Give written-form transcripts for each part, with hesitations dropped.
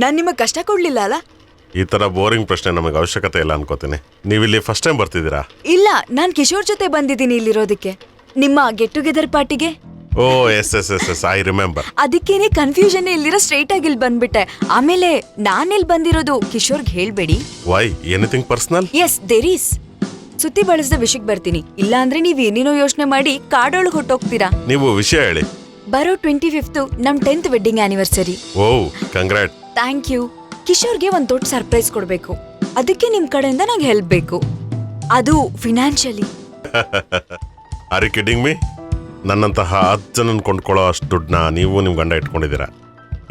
ನಾನ್ ನಿಮಗೆ ಕಷ್ಟ ಕೊಡ್ಲಿಲ್ಲ ಅಲ್ಲ? ಈ ತರ ಬೋರಿಂಗ್ ಪ್ರಶ್ನೆ ನಮಗೆ ಅವಶ್ಯಕತೆ ಇಲ್ಲ ಅನ್ಕೋತೀನಿ. ನೀವಿಲ್ಲಿ ಫಸ್ಟ್ ಟೈಮ್ ಬರ್ತಿದ್ದೀರಾ? ಇಲ್ಲ, ನಾನ್ ಕಿಶೋರ್ ಜೊತೆ ಬಂದಿದ್ದೀನಿ ಇಲ್ಲಿರೋದಕ್ಕೆ, ನಿಮ್ಮ ಗೆಟ್ ಟುಗೆದರ್ ಪಾರ್ಟಿಗೆ. Oh yes I remember. ಅದಕ್ಕೇನೆ ಕನ್ಫ್ಯೂಷನ್ ಇಲ್ಲಿರೋ ಸ್ಟ್ರೈಟ್ ಆಗಿ ಇಲ್ಲಿ ಬಂದ್ಬಿಟ್ಟೆ. ಆಮೇಲೆ ನಾನಿಲ್ಲಿ ಬಂದಿರೋದು ಕಿಶೋರ್ಗೆ ಹೇಳ್ಬೇಡಿ. Why anything personal? Yes there is. ಸುತ್ತಿ ಬಳಸದ ವಿಷಯಕ್ಕೆ ಬರ್ತೀನಿ, ಇಲ್ಲ ಅಂದ್ರೆ ನೀವ್ ಏನೇನೋ ಯೋಚನೆ ಮಾಡಿ ಕಾಡೊಳಗೆ ಹೊಟ್ಟೋಗ್ತೀರಾ. ನೀವು ವಿಷಯ ಹೇಳಿ. ಬರೋ 25th ನಮ್ 10th wedding anniversary. Oh congrat. Thank you. ಕಿಶೋರ್ಗೆ ಒಂದ್ ದೊಡ್ಡ ಸರ್ಪ್ರೈಸ್ ಕೊಡ್ಬೇಕು, ಅದಕ್ಕೆ ನಿಮ್ ಕಡೆಯಿಂದ ನಂಗೆ ಹೆಲ್ಪ್ ಬೇಕು, ಅದು financially. Are you kidding me? ನನ್ನಂತಹ 10 ಜನನ್ ಕೊಂಡ್ಕೊಳ್ಳೋ ಅಷ್ಟು ದುಡ್ಡನ್ನ ನೀವು ನಿಮ್ ಗಂಡ ಇಟ್ಕೊಂಡಿದ್ದೀರಾ,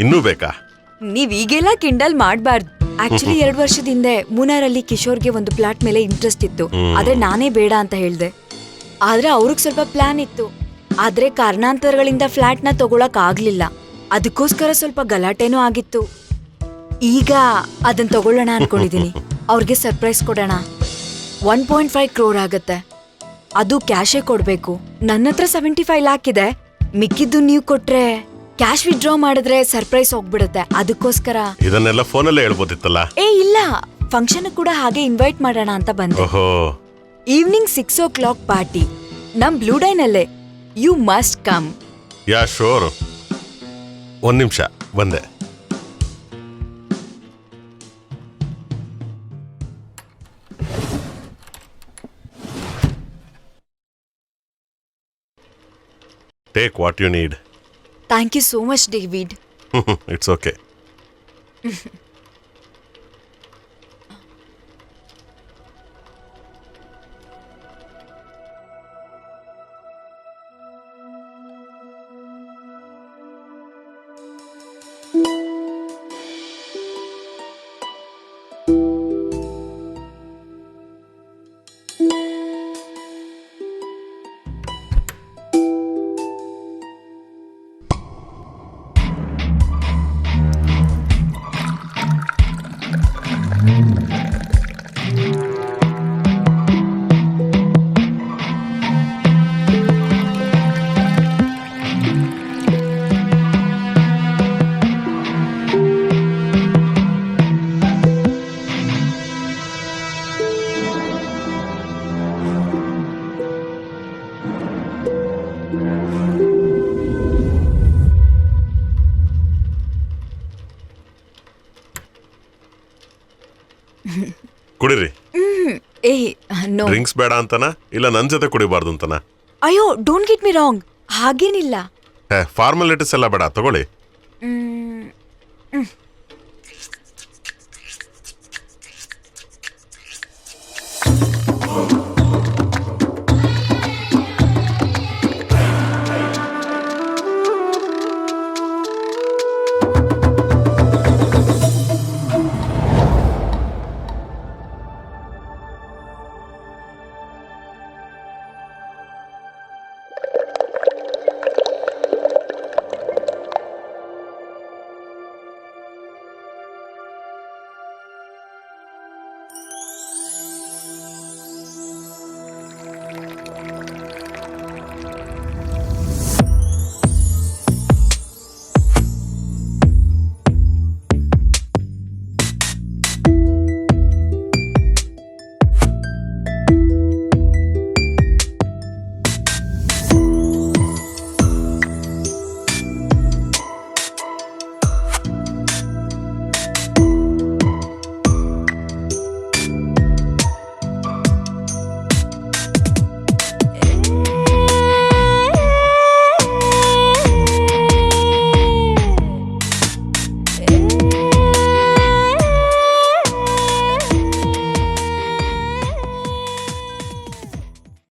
ಇನ್ನೂ ಬೇಕಾ? ನೀವ್ ಈಗೆಲ್ಲ ಕಿಂಡಲ್ ಮಾಡ್ಬಾರ್ದು. ಆಕ್ಚುಲಿ 2 ವರ್ಷದ ಹಿಂದೆ ಮೂನಾರಲ್ಲಿ ಕಿಶೋರ್ಗೆ ಒಂದು ಪ್ಲಾಟ್ ಮೇಲೆ ಇಂಟ್ರೆಸ್ಟ್ ಇತ್ತು, ಆದ್ರೆ ನಾನೇ ಬೇಡ ಅಂತ ಹೇಳ್ದೆ. ಆದ್ರೆ ಅವ್ರಿಗೆ ಸ್ವಲ್ಪ ಪ್ಲಾನ್ ಇತ್ತು, ಆದ್ರೆ ಕಾರಣಾಂತರಗಳಿಂದ ಫ್ಲಾಟ್ ನ ತಗೊಳಕ್ ಆಗ್ಲಿಲ್ಲ. ಅದಕ್ಕೋಸ್ಕರ ಸ್ವಲ್ಪ ಗಲಾಟೆನೂ ಆಗಿತ್ತು. ಈಗ ಅದನ್ನ ತಗೊಳ್ಳೋಣ ಅನ್ಕೊಂಡಿದೀನಿ. ಅವ್ರಿಗೆ ಸರ್ಪ್ರೈಸ್ ಕೊಡೋಣ. 1.5 crore ಆಗತ್ತೆ, ಅದು ಕ್ಯಾಶೇ ಕೊಡ್ಬೇಕು. ನನ್ನ ಹತ್ರ 75 lakh ಇದೆ, ಮಿಕ್ಕಿದ್ದು ನೀವು ಕೊಟ್ರೆ ಕ್ಯಾಶ್ ವಿತ್ಡ್ರಾ ಮಾಡಿದ್ರೆ ಸರ್ಪ್ರೈಸ್ ಹೋಗ್ಬಿಡುತ್ತೆ. ಅದಕ್ಕೋಸ್ಕರ ಇದನ್ನೆಲ್ಲ ಫೋನಲ್ಲೇ ಹೇಳ್ಬೋದಿತ್ತಲ್ಲ. ಇಲ್ಲ, ಫಂಕ್ಷನ್ ಕೂಡ ಹಾಗೆ ಇನ್ವೈಟ್ ಮಾಡೋಣ ಅಂತ ಬಂದೆ. ಈವ್ನಿಂಗ್ 6 o'clock ಪಾರ್ಟಿ ನಮ್ ಬ್ಲೂ ಡೈನ್ ಅಲ್ಲೇ. You must come. Yeah sure. 1 ನಿಮಿಷ ಬಂದೆ. Take what you need. Thank you so much, David. It's okay. ಕುಡಿರಿ. ನೋ ಡ್ರಿಂಕ್ಸ್ ಬೇಡ ಅಂತನ, ಇಲ್ಲ ನನ್ ಜೊತೆ ಕುಡಿಬಾರ್ದು ಅಂತನ? ಅಯ್ಯೋ, ಡೋಂಟ್ ಗೆಟ್ ಮಿ ರಾಂಗ್, ಹಾಗೇನಿಲ್ಲ. ಫಾರ್ಮಾಲಿಟೀಸ್ ಎಲ್ಲ ಬೇಡ, ತಗೊಳ್ಳಿ.